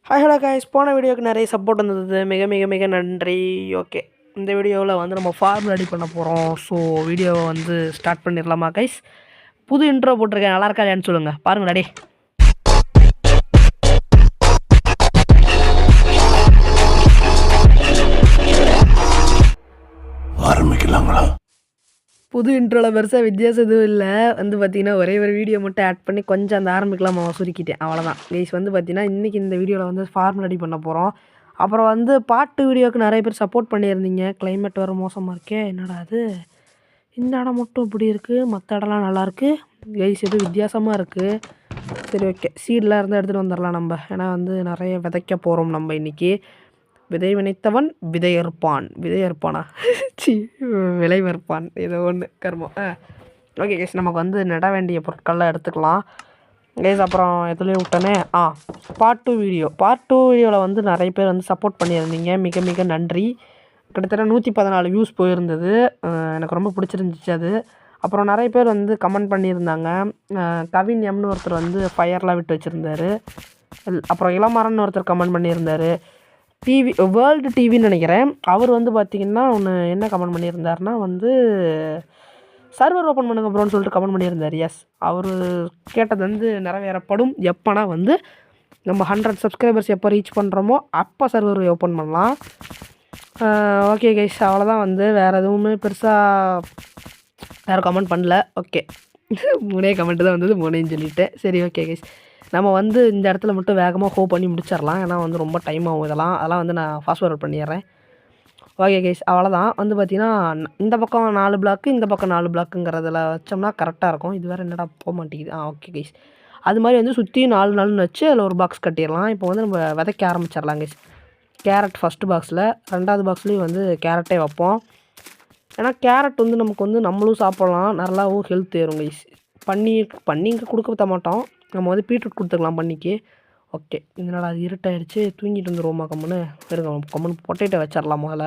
Hi hello guys, போன வீடியோவுக்கு நிறைய சப்போர்ட் வந்தது. மிக மிக மிக நன்றி. ஓகே, இந்த வீடியோவில் வந்து நம்ம ஃபார்ம் ரெடி பண்ண போகிறோம். ஸோ வீடியோவை வந்து ஸ்டார்ட் பண்ணிடலாமா கைஸ்? புது இன்ட்ரோ போட்டிருக்கேன், நல்லா இருக்கா இல்லையான்னு சொல்லுங்கள். பாருங்கள் டே. ஆரம்பிக்கலாங்களா? புது இன்ட்ரோவில் பெருசாக வித்தியாசம் எதுவும் இல்லை. வந்து பார்த்திங்கன்னா ஒரே ஒரு வீடியோ மட்டும் ஆட் பண்ணி கொஞ்சம் அந்த ஆரம்பிக்கலாம் சுருக்கிட்டேன், அவ்வளோதான் கைஸ். வந்து பார்த்திங்கன்னா இன்றைக்கி இந்த வீடியோவில் வந்து ஃபார்ம் ரெடி பண்ண போகிறோம். அப்புறம் வந்து பாட்டு வீடியோவுக்கு நிறைய பேர் சப்போர்ட் பண்ணியிருந்தீங்க. கிளைமேட் வேறு மோசமாக இருக்கே, என்னடா அது இந்த இடம் மட்டும் இப்படி இருக்குது, மற்ற இடம்லாம் நல்லாயிருக்கு கைஸ், எதுவும் வித்தியாசமாக இருக்குது. சரி ஓகே, சீடெலாம் இருந்தால் எடுத்துகிட்டு வந்துடலாம் நம்ம. ஏன்னா வந்து நிறைய விதைக்க போகிறோம் நம்ம இன்றைக்கி. விதை வினைத்தவன் விதை அறுப்பான். விதை அறுப்பானா சி விலை மறுப்பான், ஏதோ ஒன்று கர்மம். ஓகே கேஸ், நமக்கு வந்து நட வேண்டிய பொருட்கள்லாம் எடுத்துக்கலாம் கேஸ். அப்புறம் எதுலேயும் விட்டனே, பார்ட் 2 வீடியோ. பார்ட் 2 வீடியோவில் வந்து நிறைய பேர் வந்து சப்போர்ட் பண்ணியிருந்தீங்க, மிக மிக நன்றி. கிட்டத்தட்ட 114 வியூஸ் போயிருந்தது. எனக்கு ரொம்ப பிடிச்சிருந்துச்சு அது. அப்புறம் நிறைய பேர் வந்து கமெண்ட் பண்ணியிருந்தாங்க. கவின் எம்னு ஒருத்தர் வந்து ஃபயர்லாம் விட்டு வச்சுருந்தார். அப்புறம் இளமரன் ஒருத்தர் கமெண்ட் பண்ணியிருந்தார். டிவி வேர்ல்டு டிவின்னு நினைக்கிறேன். அவர் வந்து பார்த்திங்கன்னா ஒன்று என்ன கமெண்ட் பண்ணியிருந்தாருன்னா வந்து சர்வர் ஓப்பன் பண்ணுங்க ப்ரோன்னு சொல்லிட்டு கமெண்ட் பண்ணியிருந்தார். எஸ், அவர் கேட்டது வந்து நிறைவேறப்படும். எப்போனா வந்து நம்ம 100 சப்ஸ்கிரைபர்ஸ் எப்போ ரீச் பண்ணுறோமோ அப்போ சர்வர் ஓப்பன் பண்ணலாம். ஓகே கைஸ், அவ்வளோதான். வந்து வேறு எதுவுமே பெருசாக வேறு கமெண்ட் பண்ணல. ஓகே, 3 கமெண்ட்டு தான் வந்தது, 3ன்னு சொல்லிவிட்டேன். சரி ஓகே கைஸ், நம்ம வந்து இந்த இடத்துல மட்டும் வேகமாக ஹோப் பண்ணி முடிச்சிடலாம். ஏன்னா வந்து ரொம்ப டைம் ஆகும் அதெல்லாம் வந்து நான் ஃபாஸ்ட் ஃபார்வர்ட் பண்ணிடுறேன். ஓகே கைஸ், அவ்வளோதான். வந்து பார்த்திங்கன்னா இந்த பக்கம் 4 பிளாக்கு, இந்த பக்கம் 4 பிளாக்குங்கிறதுல வச்சோம்னா கரெக்டாக இருக்கும். இது வேறு என்னடா போக மாட்டேங்குது. ஓகே கைஸ், அது மாதிரி வந்து சுற்றியும் 4 வச்சு அதில் ஒரு பாக்ஸ் கட்டிடலாம். இப்போ வந்து நம்ம விதைக்க ஆரம்பிச்சிடலாம் கைஸ். கேரட் ஃபஸ்ட்டு பாக்ஸில், 2வது பாக்ஸ்லேயும் வந்து கேரட்டே வைப்போம். ஏன்னா கேரட் வந்து நமக்கு வந்து நம்மளும் சாப்பிட்லாம், நல்லாவும் ஹெல்த் ஏறும் கைஸ். பண்ணி இங்கே கொடுக்க மாட்டோம், நம்ம வந்து பீட்ரூட் கொடுத்துக்கலாம் பண்ணிக்கு. ஓகே, இதனால் அது இருட்டாயிடுச்சு, தூங்கிட்டு வந்துடுவோமா கம்முன்னு. இருங்க, கம்முன்னு பொட்டேட்டோ வச்சிடலாம் முதல்ல.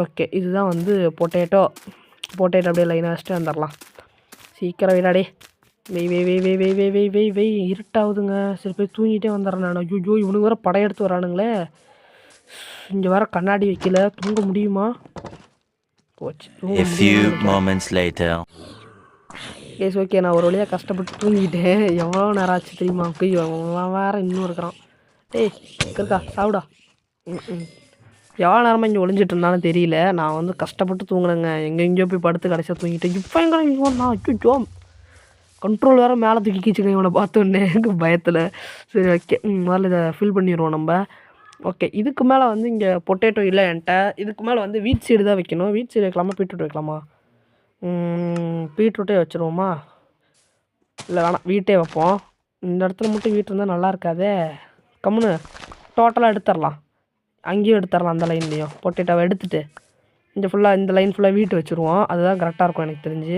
ஓகே, இதுதான் வந்து பொட்டேட்டோ அப்படியே லைனாக வச்சுட்டு வந்துடலாம். சீக்கிரம் விடாடே, வெய் இருட்டாகுதுங்க. சரி போய் தூங்கிட்டே வந்துடுறேன் நான். ஐயோ, இவனுக்கு வேறு படையெடுத்து வரானுங்களே. இங்கே வேறு கண்ணாடி வைக்கல, தூங்க முடியுமா? போச்சு. கேஸ் ஓகே, நான் ஒரு வழியாக கஷ்டப்பட்டு தூங்கிட்டேன். எவ்வளோ நேரம் ஆச்சு தெரியுமா? வேறு இன்னும் இருக்கிறான். ஏய் இருக்கா, சாப்பிடா. எவ்வளோ நேரமாக இங்கே ஒளிஞ்சிட்டு இருந்தாலும் தெரியல. நான் வந்து கஷ்டப்பட்டு தூங்கினேங்க. எங்கேயோ போய் படுத்து கடைசியாக தூங்கிட்டேன். இப்போ எங்கே நான் அச்சோ, கண்ட்ரோல் வேறு மேலே தூக்கி கீச்சுக்கேன் இவனை பார்த்தோன்னே பயத்தில். சரி ஓகே, முதல்ல இதை ஃபில் பண்ணிடுவோம் நம்ம. ஓகே, இதுக்கு மேலே வந்து இங்கே பொட்டேட்டோ இல்லை என்கிட்ட. இதுக்கு மேலே வந்து வீட் சீடு தான் வைக்கணும். வீட் சீடு வைக்கலாமா, பீட்ரூட் வைக்கலாமா? பீட்ரூட்டே வச்சுருவோமா? இல்லை வேணாம், வீட்டே வைப்போம். இந்த இடத்துல மட்டும் வீட்டு இருந்தால் நல்லா இருக்காதே. கம்முன்னு டோட்டலாக எடுத்துடலாம், அங்கேயும் எடுத்துடலாம். அந்த லைன்லேயும் பொட்டேட்டோவை எடுத்துகிட்டு இந்த லைன் ஃபுல்லாக வீட்டு வச்சுருவோம். அதுதான் கரெக்டாக இருக்கும் எனக்கு தெரிஞ்சு.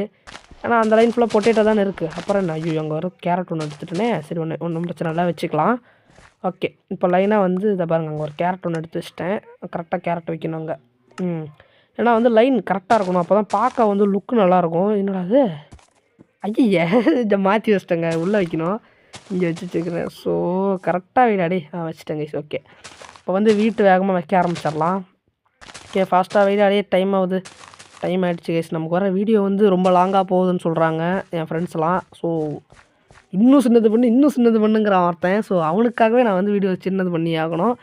ஏன்னா அந்த லைன் ஃபுல்லாக பொட்டேட்டோ தானே இருக்குது. அப்புறம் என்ன, ஐயோ அங்கே வரும் கேரட் ஒன்று எடுத்துட்டேனே. சரி, ஒன்றும் பிரச்சனை நல்லா வச்சுக்கலாம். ஓகே, இப்போ லைனாக வந்து இதை பாருங்கள், அங்கே ஒரு கேரட் ஒன்று எடுத்து வச்சிட்டேன். கரெக்டாக கேரட் வைக்கணும் அங்கே. ஏன்னா வந்து லைன் கரெக்டாக இருக்கணும், அப்போ தான் பார்க்க வந்து லுக்கு நல்லாயிருக்கும். என்னடா அது, ஐய இதை மாற்றி வச்சிட்டேங்க, உள்ளே வைக்கணும், இங்கே வச்சுருக்கிறேன். ஸோ கரெக்டாக வீடாடி வச்சுட்டேங்க. ஓகே, இப்போ வந்து வீட்டு வேகமாக வைக்க ஆரம்பிச்சிடலாம். ஓகே, ஃபாஸ்ட்டாக வீடாடியே டைம் ஆகுது. டைம் ஆகிடுச்சு கைஸ். நமக்கு வர வீடியோ வந்து ரொம்ப லாங்காக போகுதுன்னு சொல்கிறாங்க என் ஃப்ரெண்ட்ஸ்லாம். ஸோ இன்னும் சின்னது பண்ணுங்கிற வார்த்தேன். ஸோ அவனுக்காகவே நான் வந்து வீடியோ சின்னது பண்ணி ஆகணும்.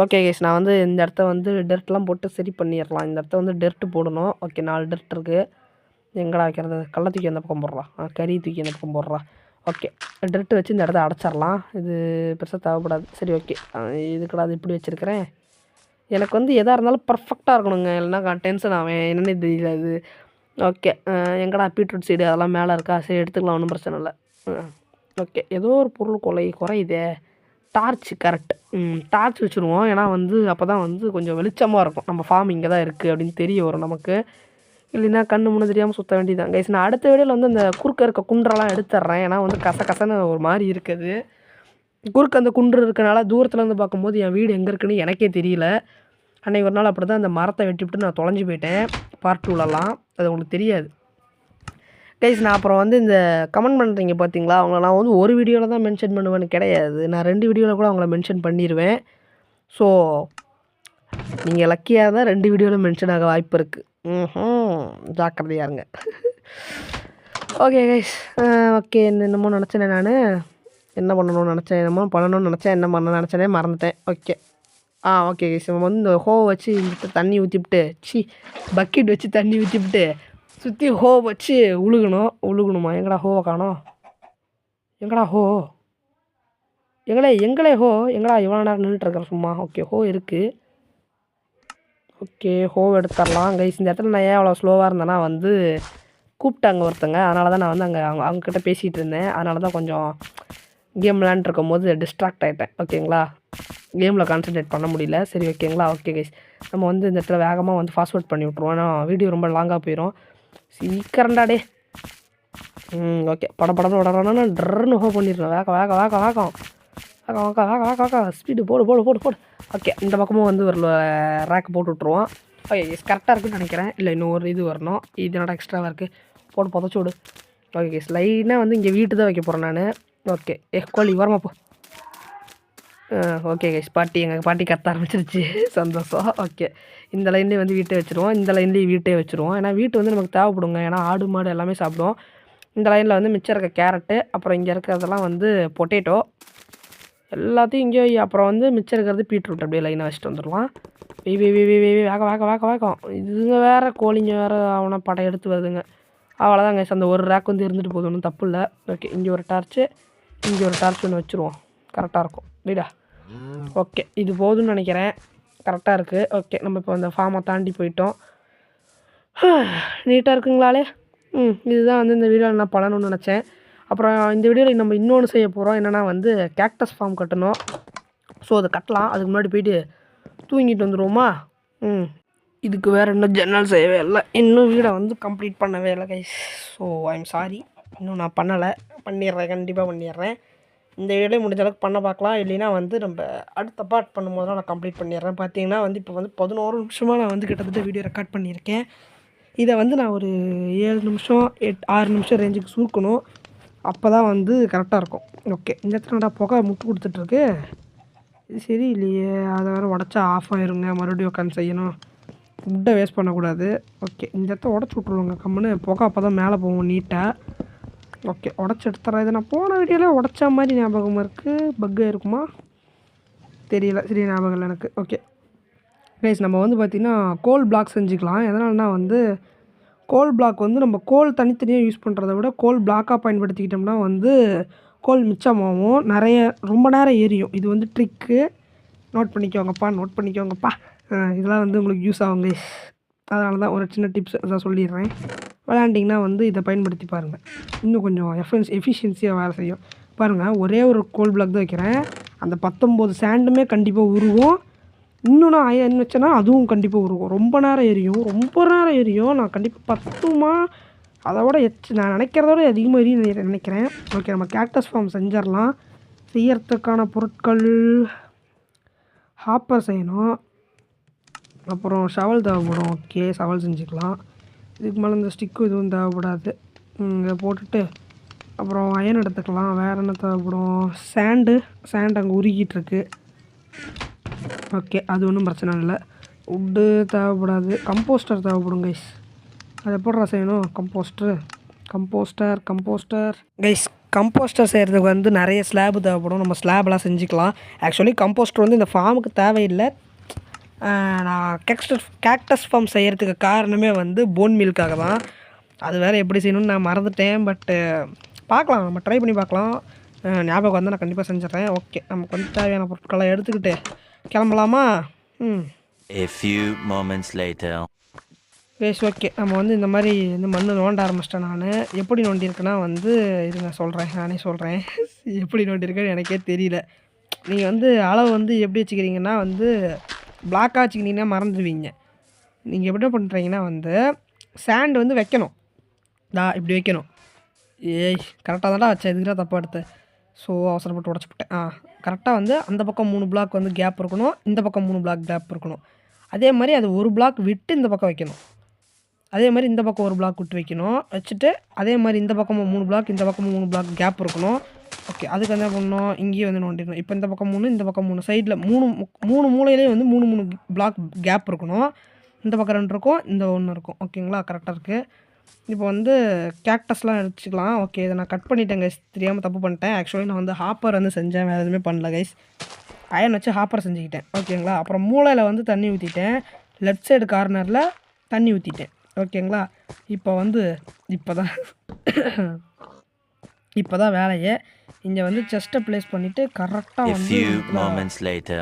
ஓகே கைஸ், நான் வந்து இந்த இடத்த வந்து டெர்ட்லாம் போட்டு சரி பண்ணிடலாம். இந்த இடத்த வந்து டெர்ட்டு போடணும். ஓகே, 4 டெர்ட் இருக்குது. எங்கடா வைக்கிறது? கல்லை தூக்கி அந்த பக்கம் போடுறா, கறி தூக்கி அந்த பக்கம் போடுறா. ஓகே, டெர்ட்டு வச்சு இந்த இடத்த அடைச்சிடலாம். இது பெருசாக தேவைப்படாது. சரி ஓகே, இதுக்கடா அது இப்படி வச்சுருக்கிறேன். எனக்கு வந்து எதாக இருந்தாலும் பர்ஃபெக்டாக இருக்கணுங்க, இல்லைனா டென்ஷன் ஆவேன். என்னென்னு தெரியல அது. ஓகே, எங்கடா பீட்ரூட் சைடு அதெல்லாம் மேலே இருக்கா? சரி எடுத்துக்கலாம், ஒன்றும் பிரச்சனை இல்லை. ஓகே, ஏதோ ஒரு பொருள் குறையுதே. Torch, correct. டார்ச் வச்சுருவோம். ஏன்னா வந்து அப்போ தான் வந்து கொஞ்சம் வெளிச்சமாக இருக்கும். நம்ம ஃபார்ம் இங்கே தான் இருக்குது அப்படின்னு தெரிய வரும் நமக்கு. இல்லைன்னா கண்ணு முன்னே தெரியாமல் சுற்ற வேண்டியதான் கைஸ். நான் அடுத்த வீடியோவில் வந்து அந்த குறுக்க இருக்க குன்றெல்லாம் எடுத்துட்றேன். ஏன்னா வந்து கசன்னு ஒரு மாதிரி இருக்குது. குறுக்க அந்த குன்று இருக்கனால தூரத்துலேருந்து பார்க்கும்போது என் வீடு எங்கே இருக்குன்னு எனக்கே தெரியல. அன்றைக்கி ஒரு நாள் அப்படி தான் அந்த மரத்தை வெட்டிவிட்டு நான் தொலைஞ்சி போயிட்டேன் பார்ட் 2லலாம். அது உங்களுக்கு தெரியாது கைஸ் நான் அப்புறம் வந்து இந்த கமெண்ட் பண்ணுறீங்க பார்த்தீங்களா, அவங்கள நான் வந்து ஒரு வீடியோவில் தான் மென்ஷன் பண்ணுவேன்னு கிடையாது. நான் 2 வீடியோவில் கூட அவங்கள மென்ஷன் பண்ணிடுவேன். ஸோ நீங்கள் லக்கியாக இருந்தால் 2 வீடியோவில் மென்ஷன் ஆக வாய்ப்பு இருக்குது. ஜாக்கிரதையாக இருங்க. Okay guys. ஓகே என்னமோ நினச்சேனே நான். என்ன பண்ணணும்னு நினச்சேன், என்னமோ பண்ணணும்னு நினச்சேன், என்ன பண்ண நினச்சேனே மறந்துட்டேன். Okay okay guys. நம்ம வந்து இந்த ஹோ வச்சு இந்த தண்ணி ஊற்றிவிட்டு பக்கெட் வச்சு தண்ணி ஊற்றிவிட்டு சுற்றி ஹோ வச்சு உழுகணுமா? எங்கடா ஹோவை காணோம்? எங்கடா ஹோ? எங்களே ஹோ எங்கடா இவ்வளோ நேரம் நின்றுட்டுருக்கேன் சும்மா. ஓகே ஹோ இருக்குது. ஓகே ஹோ எடுத்துடலாம் கைஸ். இந்த இடத்துல நான் ஏன் அவ்வளோ ஸ்லோவாக இருந்தேன்னா வந்து கூப்பிட்டாங்க ஒருத்தங்க, அதனால தான் நான் வந்து அங்கே அவங்கக்கிட்ட பேசிகிட்டு இருந்தேன். அதனால தான் கொஞ்சம் கேம் விளையாண்டுருக்கும் போது டிஸ்ட்ராக்ட் ஆகிட்டேன். ஓகேங்களா, கேமில் கான்சன்ட்ரேட் பண்ண முடியல. சரி ஓகேங்களா. ஓகே கைஸ், நம்ம வந்து இந்த இடத்துல வேகமாக வந்து ஃபாஸ்ட்வர்ட் பண்ணி விட்ருவோம். ஏன்னா வீடியோ ரொம்ப லாங்காக போயிடும். சீக்கிரண்டாடே. ஓகே படப்படன்னு விடறானு ட்ரன்னு ஹோ பண்ணிடுறோம். வேகம் ஸ்பீடு போடு. ஓகே இந்த பக்கமும் வந்து ஒரு ரேக் போட்டு விட்ருவோம். ஓகே கேஸ் கரெக்டாக இருக்குன்னு நினைக்கிறேன். இல்லை இன்னும் ஒரு இது வரணும். இது என்னோட எக்ஸ்ட்ராவாக இருக்குது. போட்டு புதைச்சி விடு. ஓகே கேஸ் லைனாக வந்து இங்கே வீட்டு தான் வைக்க போகிறேன் நான். ஓகே கோழி வரமா போ. ஓகே கைஸ் எங்கள் பாட்டி கத்த ஆரம்பிச்சிருச்சு. சந்தோஷம். ஓகே இந்த லைன்லேயே வந்து வீட்டை வச்சுருவோம், இந்த லைன்லேயே வீட்டே வச்சுருவோம். ஏன்னா வீட்டு வந்து நமக்கு தேவைப்படுங்க. ஏன்னா ஆடு மாடு எல்லாமே சாப்பிடுவோம். இந்த லைனில் வந்து மிச்சம் இருக்க கேரட்டு, அப்புறம் இங்கே இருக்கிறதெல்லாம் வந்து பொட்டேட்டோ எல்லாத்தையும் இங்கே அப்புறம் வந்து மிச்சம் இருக்கிறது பீட்ரூட் அப்படியே லைனாக வச்சுட்டு வந்துடலாம். வேகம் இதுங்க வேறு கோழிங்க வேறு அவனை படம் எடுத்து வருதுங்க. அவ்வளோதான் கைஸ், அந்த ஒரு ரேக் வந்து இருந்துட்டு போகுது, ஒன்றும் தப்பு இல்லை. ஓகே இங்கே ஒரு டார்ச்சு, இங்கே ஒரு டார்ச் ஒன்று வச்சுருவோம். கரெக்டாக இருக்கும் வீடா. ஓகே இது போதும்னு நினைக்கிறேன். கரெக்டாக இருக்குது. ஓகே நம்ம இப்போ அந்த ஃபார்மை தாண்டி போயிட்டோம். நீட்டாக இருக்குங்களாலே. இதுதான் வந்து இந்த வீடியோவில் நான் பண்ணணும்னு நினச்சேன். அப்புறம் இந்த வீடியோவில் நம்ம இன்னொன்று செய்ய போகிறோம். என்னென்னா வந்து கேக்டஸ் ஃபார்ம் கட்டணும். ஸோ அதை கட்டலாம். அதுக்கு முன்னாடி போயிட்டு தூங்கிட்டு வந்துடுவோமா? இதுக்கு வேறு இன்னும் ஜன்னல் செய்யவே இல்லை. இன்னும் வீடை வந்து கம்ப்ளீட் பண்ணவே இல்லை கைஸ். ஸோ ஐம் சாரி, இன்னும் நான் பண்ணலை. கண்டிப்பாக பண்ணிடுறேன். இந்த வீடியோலேயே முடிஞ்ச அளவுக்கு பண்ண பார்க்கலாம். இல்லைன்னா வந்து நம்ம அடுத்த பார்ட் பண்ணும்போது நான் கம்ப்ளீட் பண்ணிடுறேன். பார்த்தீங்கன்னா வந்து இப்போ வந்து 11 நிமிஷமாக நான் வந்து கிட்டத்தட்ட வீடியோ ரெக்கார்ட் பண்ணியிருக்கேன். இதை வந்து நான் ஒரு 7 நிமிஷம் 6 நிமிஷம் ரேஞ்சுக்கு சுருக்கணும். அப்போ தான் வந்து கரெக்டாக இருக்கும். ஓகே இந்த இடத்துல நான் புகை முட்டு கொடுத்துட்ருக்கு. இது சரி இல்லையே, அதை வேறு உடச்சா ஆஃப் ஆயிருங்க. மறுபடியும் உட்காந்து செய்யணும். ஃபுட்டை வேஸ்ட் பண்ணக்கூடாது. ஓகே இந்த இடத்த உடச்சி விட்ருவோங்க கம்முன்னு. புகை அப்போ தான் மேலே போகும் நீட்டாக. ஓகே உடச்சி எடுத்துறேன். இதை நான் போன வீடியோவில் உடச்சா மாதிரி ஞாபகம் இருக்குது. பக்கு இருக்குமா தெரியல, சரி ஞாபகம் இல்லை எனக்கு. ஓகே கைஸ் நம்ம வந்து பார்த்திங்கன்னா கோல் பிளாக் செஞ்சுக்கலாம். எதனால்னா வந்து கோல் பிளாக் வந்து நம்ம கோல் தனித்தனியாக யூஸ் பண்ணுறத விட கோல் பிளாக்காக பயன்படுத்திக்கிட்டோம்னா வந்து கோல் மிச்சமாகவும் ரொம்ப நேரம் எரியும். இது வந்து ட்ரிக்கு. நோட் பண்ணிக்கோங்கப்பா. இதெல்லாம் வந்து உங்களுக்கு யூஸ் ஆகும் கைஸ். அதனால தான் ஒரு சின்ன டிப்ஸ் அதான் சொல்லிடுறேன். விளையாண்டிங்கன்னா வந்து இதை பயன்படுத்தி பாருங்கள். இன்னும் கொஞ்சம் எஃபிஷியன்சியாக வேலை செய்யும். பாருங்கள் ஒரே ஒரு கோல் பிளாக் தான் வைக்கிறேன். அந்த 19 சாண்டுமே கண்டிப்பாக உருகும். இன்னும் நான் அயன் வச்சேன்னா அதுவும் கண்டிப்பாக உருகும். ரொம்ப நேரம் எரியும். நான் கண்டிப்பாக பத்துமா அதை விட நான் நினைக்கிறதோட அதிகமாக எரியும் நினைக்கிறேன். ஓகே நம்ம கேக்டஸ் ஃபார்ம் செஞ்சிடலாம். செய்யறதுக்கான பொருட்கள் ஹாப்பர் செய்யணும், அப்புறம் ஷவல் தேவைப்படும். ஓகே ஷவல் செஞ்சுக்கலாம். இதுக்கு மேலே இந்த ஸ்டிக்கும் எதுவும் தேவைப்படாது. இதை போட்டுட்டு அப்புறம் அயன் எடுத்துக்கலாம். வேறு என்ன தேவைப்படும்? சேண்டு அங்கே உருகிட்டுருக்கு. ஓகே அது ஒன்றும் பிரச்சனை இல்லை. உட்டு தேவைப்படாது. கம்போஸ்டர் தேவைப்படும் கைஸ். அது எப்படிடா செய்யணும்? Composter guys. கம்போஸ்டர் செய்கிறதுக்கு வந்து நிறைய ஸ்லாபு தேவைப்படும். நம்ம ஸ்லாப்லாம் செஞ்சுக்கலாம். ஆக்சுவலி கம்போஸ்டர் வந்து இந்த ஃபார்முக்கு தேவையில்லை. நான் கேக்டஸ் ஃபார்ம் செய்கிறதுக்கு காரணமே வந்து போன் மீலுக்காக தான். அது வேறு எப்படி செய்யணும்னு நான் மறந்துட்டேன். பட்டு பார்க்கலாம், நம்ம ட்ரை பண்ணி பார்க்கலாம். ஞாபகம் வந்து நான் கண்டிப்பாக செஞ்சிடறேன். ஓகே நமக்கு வந்து தேவையான பொருட்களை எடுத்துக்கிட்டு கிளம்பலாமா? A few moments later. பேஸ் ஓகே நம்ம வந்து இந்த மாதிரி இந்த மண் நோண்ட ஆரம்பிச்சிட்டேன். நான் எப்படி நோண்டியிருக்கேன்னா வந்து நானே சொல்கிறேன் எப்படி நோண்டியிருக்கேன்னு எனக்கே தெரியல. நீங்கள் வந்து அளவு வந்து எப்படி வச்சுக்கிறீங்கன்னா வந்து பிளாக்காக வச்சுக்கிட்டிங்கன்னா மறந்துடுவீங்க. நீங்கள் எப்படி பண்ணுறீங்கன்னா வந்து சாண்ட் வந்து வைக்கணும். இப்படி வைக்கணும். கரெக்டாக தான்டா வச்சேன். இதுக்கு தான் தப்பாக எடுத்தேன். ஸோ அவசரப்பட்டு உடச்சிப்பட்டேன். கரெக்டாக வந்து அந்த பக்கம் 3 பிளாக் வந்து கேப் இருக்கணும், இந்த பக்கம் 3 பிளாக் கேப் இருக்கணும். அதே மாதிரி அது ஒரு பிளாக் விட்டு இந்த பக்கம் வைக்கணும். அதே மாதிரி இந்த பக்கம் ஒரு பிளாக் விட்டு வைக்கணும். வச்சுட்டு அதே மாதிரி இந்த பக்கமும் 3 பிளாக், இந்த பக்கமும் 3 பிளாக் கேப் இருக்கணும். ஓகே, அதுக்கு என்ன பண்ணணும், இங்கேயே வந்து நோண்டிடணும். இப்போ இந்த பக்கம் 3, இந்த பக்கம் 3, சைடில் 3 மூலையிலேயே வந்து 3 பிளாக் கேப் இருக்கணும். இந்த பக்கம் 2 இருக்கும், இந்த 1 இருக்கும். ஓகேங்களா, கரெக்டாக இருக்குது. இப்போ வந்து கேக்டஸ்லாம் வச்சுக்கலாம். ஓகே, இதை நான் கட் பண்ணிட்டேன் கைஸ், தெரியாமல் தப்பு பண்ணிட்டேன். ஆக்சுவலி நான் வந்து ஹாப்பர் வந்து செஞ்சேன், வேறு எதுவுமே பண்ணல கைஸ். அயன் வச்சு ஹாப்பர் செஞ்சுக்கிட்டேன். ஓகேங்களா, அப்புறம் மூளையில் வந்து தண்ணி ஊற்றிட்டேன், லெஃப்ட் சைடு கார்னரில் தண்ணி ஊற்றிட்டேன். ஓகேங்களா, இப்போ வந்து இப்போ தான் வேலையே. இங்கே வந்து செஸ்ட்டை ப்ளேஸ் பண்ணிவிட்டு கரெக்டாக A வந்து few moments later.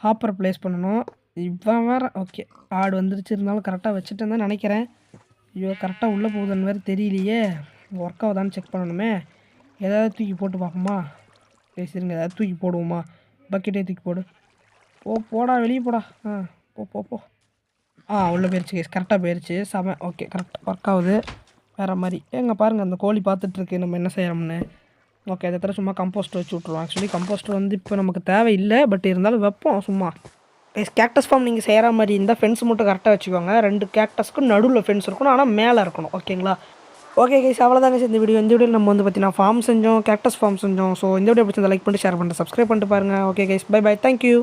Hopper place பண்ணணும். இவன் வேறு ஓகே ஆடு வந்துருச்சு, இருந்தாலும் கரெக்டாக வச்சுட்டேன்னு தான் நினைக்கிறேன். ஐயோ, கரெக்டாக உள்ளே போகுதுன்னு வேறு தெரியலையே, ஒர்க் ஆகுதான்னு செக் பண்ணணுமே. ஏதாவது தூக்கி போட்டு பார்ப்போமா? சரிங்க, ஏதாவது தூக்கி போடுவோமா? பக்கெட்டே தூக்கி போடு. போடா வெளியே போடா. போ. உள்ளே போயிடுச்சு கேஸ், கரெக்டாக போயிடுச்சு. செம. ஓகே, கரெக்டாக ஒர்க் ஆகுது. வேறு மாதிரி எங்கே பாருங்கள், அந்த கோழி பார்த்துட்ருக்கு நம்ம என்ன செய்யறோம்னு. ஓகே, அதை தவிர சும்மா கம்போஸ்ட் வச்சு விட்ருவோம். ஆக்சுவலி கம்போஸ்டர் வந்து இப்போ நமக்கு தேவையில்லை, பட் இருந்தாலும் வைப்போம் சும்மா. கேக்டஸ் ஃபார்ம் நீங்கள் செய்கிற மாதிரி இருந்தால் ஃபென்ஸ் மட்டும் கரெக்டாக வச்சுக்கோங்க. 2 கேக்டஸ்க்கும் நடுவில் ஃபென்ஸ் இருக்கணும், ஆனால் மேலே இருக்கணும். ஓகேங்களா. ஓகே கைஸ், அவ்வளோதாங்க சார் இந்த வீடியோ. இந்த வீடியோ நம்ம வந்து பார்த்தீங்கன்னா ஃபார்ம் செஞ்சோம், கேக்டஸ் ஃபார்ம் செஞ்சோம். ஸோ இந்த வீடியோ பிடிச்சிருந்தா லைக் பண்ணிட்டு ஷேர் பண்ணிட்டு சப்ஸ்கிரைப் பண்ணிட்டு பாருங்கள். Okay guys, bye. தேங்க்யூ.